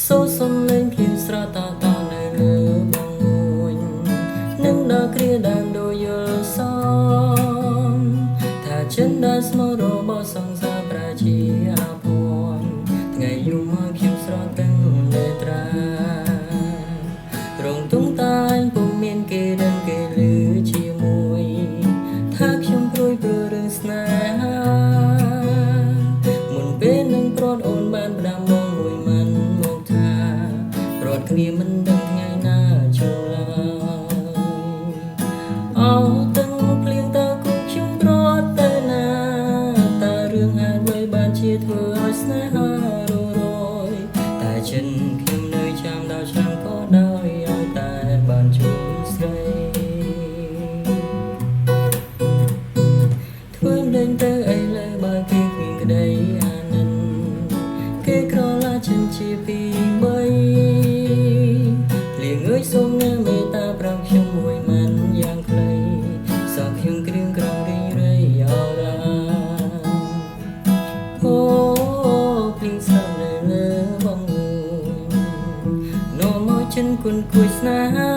សូសំលេងភ្លៀងស្រស់តាតានៅលើបងមួយនឹងដល់គ្រាដើមដូចយល់សមថាចិនដែលស្មោះរបស់សង្សារប្រាជាអាភ័ព្វថ្ងៃយូរមកខ្ញុំស្រស់ទាំងនេត្រារងទុំតាញពុំមានគេដឹងគេឮជាមួយថាខ្ញុំព្រួយព្រោះរឿងស្នេហាមុនពេលនឹងប្រត់អូនបានផ្ដាំបងមួយមិនមកថាប្រត់គ្នាមិនដឹងថ្ងៃណាចូលឡើយអោទាំងភ្លៀងតើគូខ្ញុំប្រត់ទៅណាតើរឿងហេតុអ្វីបានជាធ្វើឲ្យស្នេហាររយតែចិនខ្ញុំនៅចាំដល់ឆ្នាំក៏ដោយឲ្យតែបានជួបស្រីធ្វើលេងទៅអីលើបើគេគ្មានក្តីអាណិនគេក្រឡាចិនជាពី3លៀងអើយសូមអ្នកមេត្តាប្រងខ្ញុំមួយមិនយ៉ាងខ្លីសោះខ្ញុំគ្រៀងក្រងរីងរៃអរ៉ាអូភ្លៀងស្រស់នៅលើបងមួយនោមមកចិនគុនគួយស្នេហា